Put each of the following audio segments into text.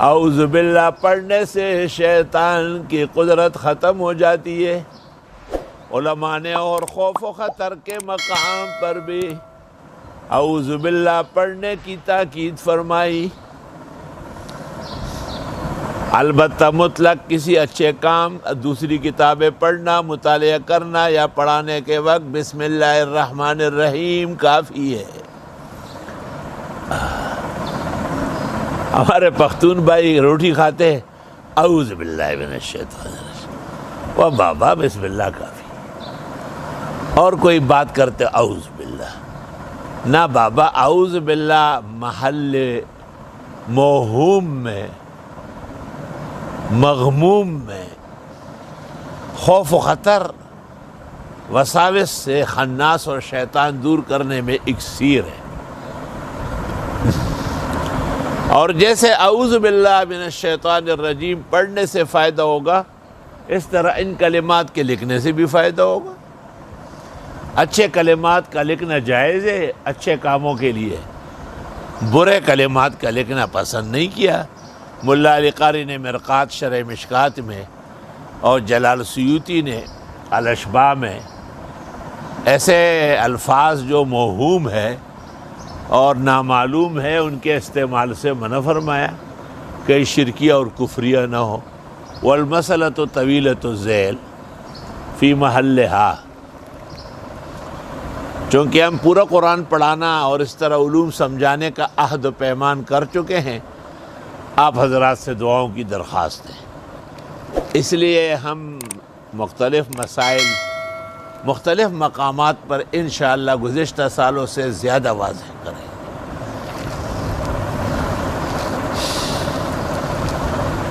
اعوذ باللہ پڑھنے سے شیطان کی قدرت ختم ہو جاتی ہے۔ علماء نے اور خوف و خطر کے مقام پر بھی اعوذ باللہ پڑھنے کی تاکید فرمائی۔ البتہ مطلق کسی اچھے کام، دوسری کتابیں پڑھنا، مطالعہ کرنا یا پڑھانے کے وقت بسم اللہ الرحمن الرحیم کافی ہے۔ ہمارے پختون بھائی روٹی کھاتے ہیں اعوذ باللہ من الشیطان الرجیم، وہ بابا بسم اللہ کافی، اور کوئی بات کرتے اعوذ باللہ، نہ بابا اعوذ باللہ محل موہوم میں، مغموم میں، خوف و خطر، وساوس سے خناس اور شیطان دور کرنے میں اکسیر ہے۔ اور جیسے اعوذ باللہ من الشیطان الرجیم پڑھنے سے فائدہ ہوگا، اس طرح ان کلمات کے لکھنے سے بھی فائدہ ہوگا۔ اچھے کلمات کا لکھنا جائز ہے اچھے کاموں کے لیے، برے کلمات کا لکھنا پسند نہیں کیا۔ ملا علی قاری نے مرقات شرح مشکات میں اور جلال سیوطی نے الاشباح میں ایسے الفاظ جو موہوم ہے اور نامعلوم ہے ان کے استعمال سے منع فرمایا کہ شرکیہ اور کفریہ نہ ہو۔ والمسألۃ طویلۃ الذیل فی محلہا، چونکہ ہم پورا قرآن پڑھانا اور اس طرح علوم سمجھانے کا عہد و پیمان کر چکے ہیں، آپ حضرات سے دعاؤں کی درخواست ہے۔ اس لیے ہم مختلف مسائل، مختلف مقامات پر انشاءاللہ گزشتہ سالوں سے زیادہ واضح کریں۔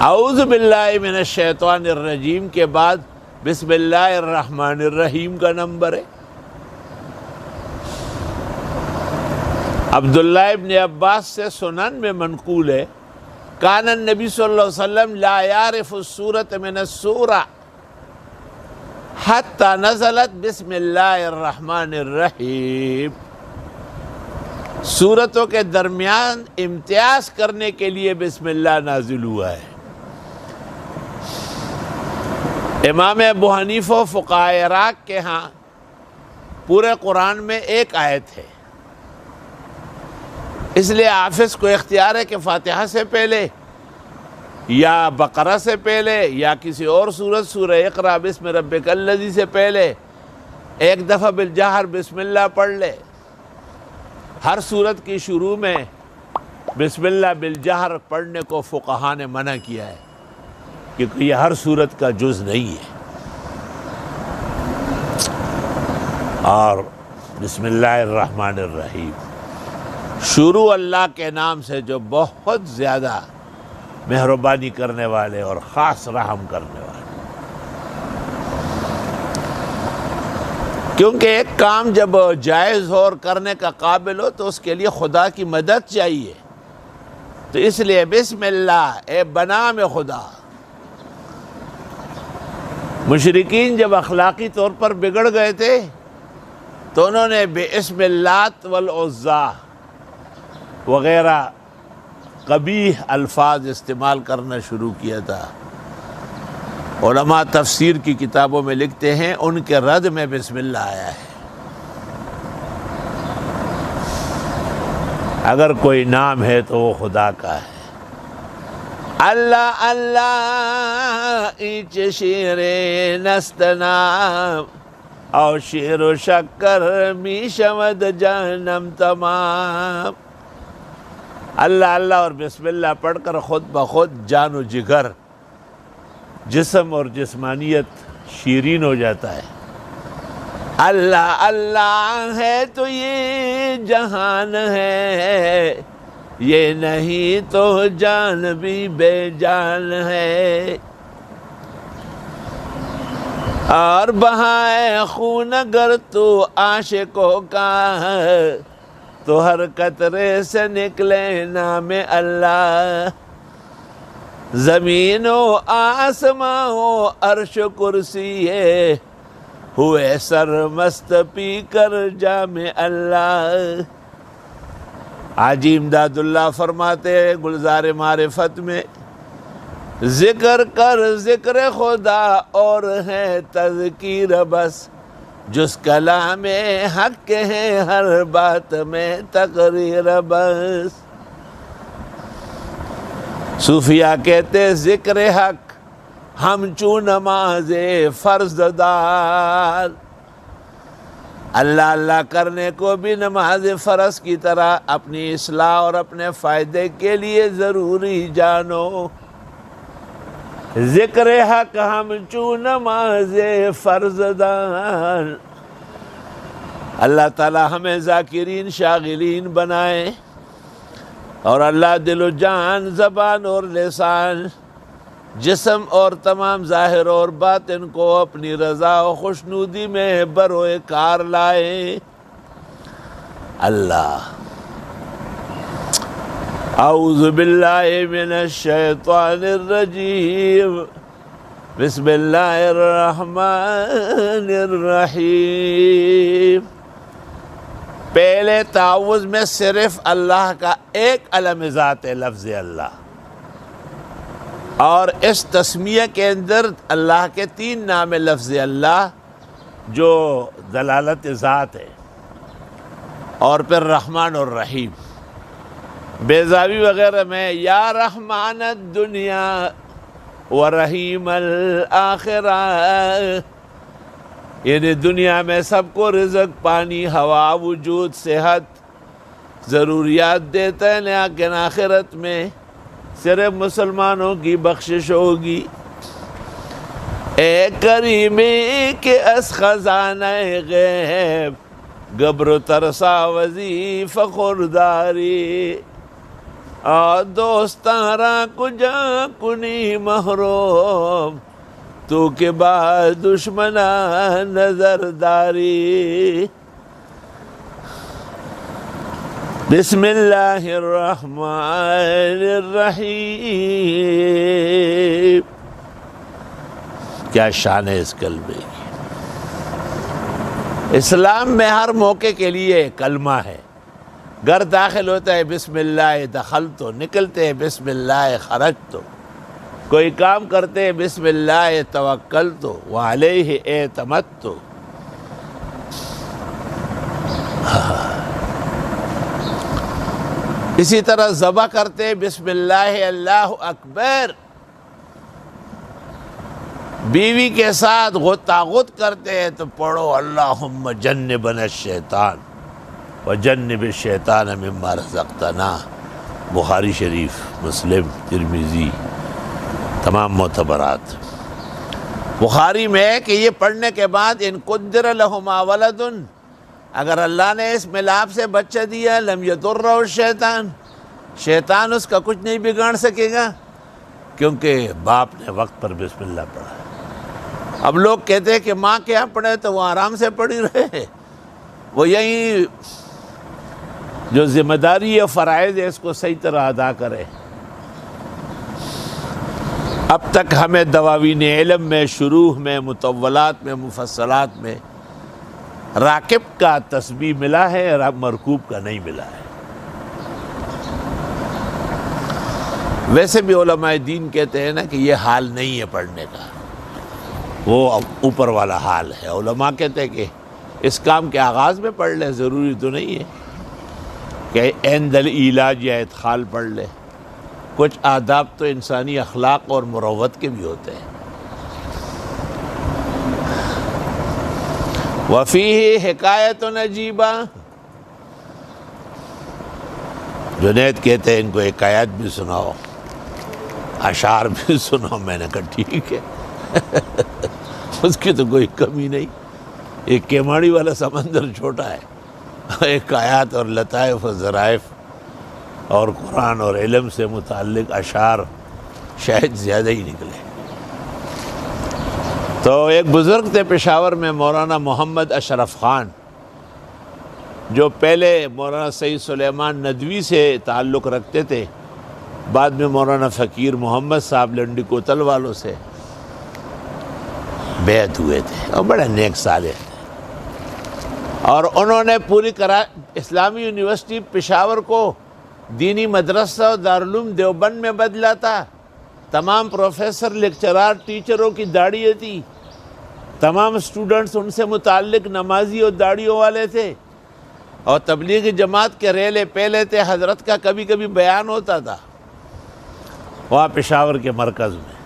اعوذ باللہ من الشیطان الرجیم کے بعد بسم اللہ الرحمن الرحیم کا نمبر ہے۔ عبداللہ ابن عباس سے سنن میں منقول ہے، کان النبی صلی اللہ علیہ وسلم لا یعرف السورۃ من السورہ حتی نزلت بسم اللہ الرحمن الرحیم۔ سورتوں کے درمیان امتیاز کرنے کے لیے بسم اللہ نازل ہوا ہے۔ امام ابو حنیفہ و فقہائے عراق کے ہاں پورے قرآن میں ایک آیت ہے، اس لیے حافظ کو اختیار ہے کہ فاتحہ سے پہلے یا بقرہ سے پہلے یا کسی اور سورت سورہ اقرا بسم ربک الذی سے پہلے ایک دفعہ بالجہر بسم اللہ پڑھ لے۔ ہر سورت کی شروع میں بسم اللہ بالجہر پڑھنے کو فقہاء نے منع کیا ہے، کیونکہ یہ ہر سورت کا جز نہیں ہے۔ اور بسم اللہ الرحمن الرحیم شروع اللہ کے نام سے جو بہت زیادہ مہربانی کرنے والے اور خاص رحم کرنے والے، کیونکہ ایک کام جب جائز ہو اور کرنے کا قابل ہو تو اس کے لیے خدا کی مدد چاہیے، تو اس لیے بسم اللہ اے بنام خدا۔ مشرکین جب اخلاقی طور پر بگڑ گئے تھے تو انہوں نے باسم اللات والعزیٰ وغیرہ قبیح الفاظ استعمال کرنا شروع کیا تھا۔ علماء تفسیر کی کتابوں میں لکھتے ہیں ان کے رد میں بسم اللہ آیا ہے۔ اگر کوئی نام ہے تو وہ خدا کا ہے۔ اللہ اللہ ایچ شیر نستنام او شیر و شکر می شمد جہنم تمام۔ اللہ اللہ اور بسم اللہ پڑھ کر خود بخود جان و جگر، جسم اور جسمانیت شیرین ہو جاتا ہے۔ اللہ اللہ ہے تو یہ جہان ہے، یہ نہیں تو جان بھی بے جان ہے۔ اور بہائے خون اگر تو عاشقوں کا تو ہر قطرے سے نکلے نام اللہ۔ زمین و آسماں و عرش و کرسی ہے، ہوئے سرمست پی کر جام اللہ۔ حاجی امداد اللہ فرماتے گلزار معرفت میں ذکر کر ذکر خدا اور ہے تذکیر بس، جس کلام حق ہے ہر بات میں تقریر بس۔ صوفیاء کہتے ذکر حق ہم چوں نماز فرض دار، اللہ اللہ کرنے کو بھی نماز فرض کی طرح اپنی اصلاح اور اپنے فائدے کے لیے ضروری جانو۔ ذکر حق ہم چوں نماز فرض دار، اللہ تعالی ہمیں ذاکرین شاغلین بنائے، اور اللہ دل و جان، زبان اور لسان، جسم اور تمام ظاہر اور باطن کو اپنی رضا و خوشنودی میں بروئے کار لائے۔ اللہ اعوذ باللہ من الشیطان الرجیم، بسم اللہ الرحمن الرحیم۔ پہلے تعوذ میں صرف اللہ کا ایک علم ذات ہے، لفظ اللہ، اور اس تسمیہ کے اندر اللہ کے 3 نام لفظ اللہ جو دلالت ذات ہے، اور پھر رحمان اور رحیم۔ بیضاوی وغیرہ میں یا رحمان الدنیا و رحیم الآخرہ، یعنی دنیا میں سب کو رزق، پانی، ہوا، وجود، صحت، ضروریات دیتا ہے، لیکن آخرت میں صرف مسلمانوں کی بخشش ہوگی۔ اے کریمی کے اس خزانہ غیب، گبر و ترسا وظیفہ خورداری، دوستاراں کجا کنی محروم، تو کے بعد دشمنا نظرداری۔ بسم اللہ الرحمن الرحیم۔ کیا شان ہے اس کلمے کی۔ اسلام میں ہر موقع کے لیے کلمہ ہے۔ گھر داخل ہوتا ہے بسم اللہ دخلتو، نکلتے ہیں بسم اللہ خرجتو، کوئی کام کرتے ہیں بسم اللہ توکلتو وعلیہ اعتمدتو۔ اسی طرح ذبح کرتے ہیں بسم اللہ اللہ اکبر، بیوی کے ساتھ غوطہ کرتے ہیں تو پڑھو اللہم جنبنا الشیطان وجنب الشیطان مما رزقتنا۔ بخاری شریف، مسلم، ترمذی، تمام معتبرات۔ بخاری میں ہے کہ یہ پڑھنے کے بعد ان قدر لہما ولد، اگر اللہ نے اس ملاپ سے بچہ دیا، لم یضرہ الشیطان، شیطان اس کا کچھ نہیں بگاڑ سکے گا، کیونکہ باپ نے وقت پر بسم اللہ پڑھا۔ اب لوگ کہتے ہیں کہ ماں کیا پڑھے تو وہ آرام سے پڑھی رہے، وہ یہی جو ذمہ داری ہے فرائض ہے اس کو صحیح طرح ادا کرے۔ اب تک ہمیں دواوین علم میں، شروح میں، مطولات میں، مفصلات میں راکب کا تسبیح ملا ہے، مرکوب کا نہیں ملا ہے۔ ویسے بھی علماء دین کہتے ہیں نا کہ یہ حال نہیں ہے پڑھنے کا، وہ اوپر والا حال ہے۔ علماء کہتے ہیں کہ اس کام کے آغاز میں پڑھ لے، ضروری تو نہیں ہے کہ عند العلاج یا ادخال پڑھ لے۔ کچھ آداب تو انسانی اخلاق اور مروت کے بھی ہوتے ہیں۔ وفیہ حکایت عجیبہ، جنید کہتے ہیں ان کو حکایت بھی سناؤ، اشعار بھی سناؤ۔ میں نے کہا ٹھیک ہے، اس کی تو کوئی کمی نہیں۔ ایک کیماڑی والا سمندر چھوٹا ہے، ایک آیات اور لطائف و ظرائف اور قرآن اور علم سے متعلق اشعار شاید زیادہ ہی نکلے۔ تو ایک بزرگ تھے پشاور میں، مولانا محمد اشرف خان، جو پہلے مولانا سید سلیمان ندوی سے تعلق رکھتے تھے، بعد میں مولانا فقیر محمد صاحب لنڈی کوتل والوں سے بیعت ہوئے تھے، اور بڑے نیک صالح تھے، اور انہوں نے پوری اسلامی یونیورسٹی پشاور کو دینی مدرسہ و دارالعلوم دیوبند میں بدلا تھا، تمام پروفیسر لیکچرار ٹیچروں کی داڑھی تھی، تمام سٹوڈنٹس ان سے متعلق نمازی اور داڑھیوں والے تھے، اور تبلیغی جماعت کے ریلے پہلے تھے۔ حضرت کا کبھی کبھی بیان ہوتا تھا وہاں پشاور کے مرکز میں۔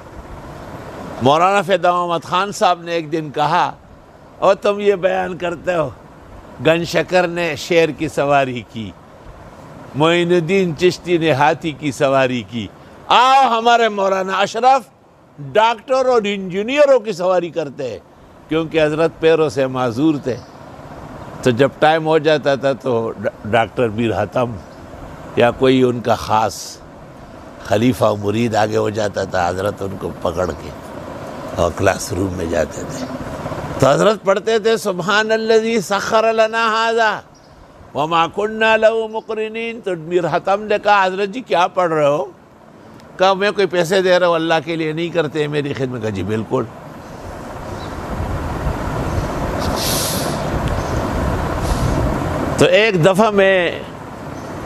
مولانا فدا محمد خان صاحب نے ایک دن کہا، اور تم یہ بیان کرتے ہو گن شکر نے شیر کی سواری کی، معین الدین چشتی نے ہاتھی کی سواری کی، آؤ ہمارے مولانا اشرف ڈاکٹر اور انجینئروں کی سواری کرتے ہیں، کیونکہ حضرت پیروں سے معذور تھے۔ تو جب ٹائم ہو جاتا تھا تو ڈاکٹر میر حاتم یا کوئی ان کا خاص خلیفہ و مرید آگے ہو جاتا تھا، حضرت ان کو پکڑ کے اور کلاس روم میں جاتے تھے، تو حضرت پڑھتے تھے سبحان الذی سخر لنا ھذا وما کننا لہ مقرنین۔ تو میر حاتم نے کہا حضرت جی کیا پڑھ رہے ہو؟ کہا میں کوئی پیسے دے رہا ہوں اللہ کے لیے نہیں کرتے میری خدمت۔ کہا جی بالکل۔ تو ایک دفعہ میں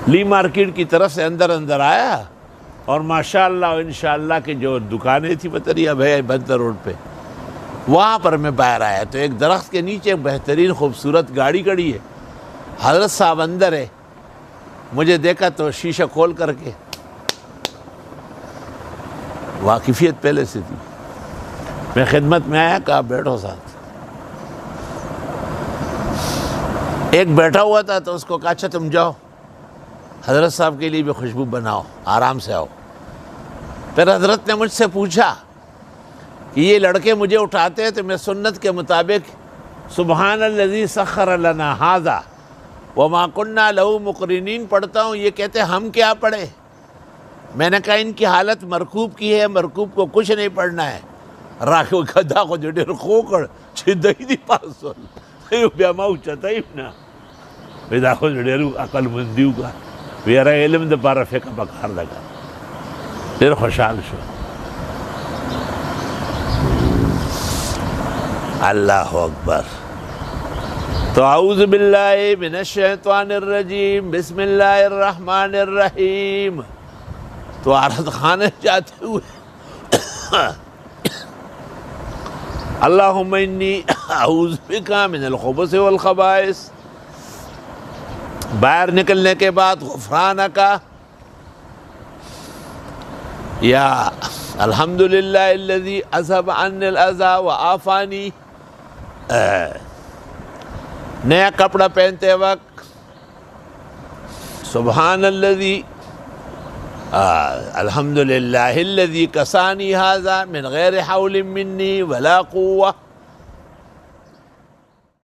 لی مارکیٹ کی طرف سے اندر آیا، اور ماشاءاللہ و انشاءاللہ کی جو دکانیں تھی بطریہ بھائی بندر روڈ پہ، وہاں پر میں باہر آیا تو ایک درخت کے نیچے بہترین خوبصورت گاڑی کھڑی ہے، حضرت صاحب اندر ہے۔ مجھے دیکھا تو شیشہ کھول کر کے، واقفیت پہلے سے تھی، میں خدمت میں آیا، کہا بیٹھو ساتھ۔ ایک بیٹھا ہوا تھا تو اس کو کہا اچھا تم جاؤ حضرت صاحب کے لیے بھی خوشبو بناؤ، آرام سے آؤ۔ پھر حضرت نے مجھ سے پوچھا کہ یہ لڑکے مجھے اٹھاتے ہیں تو میں سنت کے مطابق سبحان الذی سخر لنا ھذا وما کننا لہ مقرنین پڑھتا ہوں، یہ کہتے ہیں ہم کیا پڑھیں؟ میں نے کہا ان کی حالت مرکوب کی ہے، مرکوب کو کچھ نہیں پڑھنا ہے۔ راکھو گدھا کو جو ڈیر خوکڑ چھدئی دی پاسول ایو بیاما اچتایم نا ویدا کو جو ڈیر عقل مندیو کا ویرا علم دا پارا فقہ بکار لگا، ڈیر خوشحال شو۔ اللہ اکبر۔ تو اعوذ باللہ من الشیطان الرجیم، بسم اللہ الرحمن الرحیم۔ تو عارض خانے جاتے ہوئے اللہم انی اعوذ بکا من الخبث والخبائث، باہر نکلنے کے بعد غفرانکا یا الحمدللہ الذی اذھب عنی الاذی وعافانی، نیا کپڑا پہنتے وقت سبحان الذی الحمدللہ الذی کسانی ھذا من غیر حول منی ولا قوہ،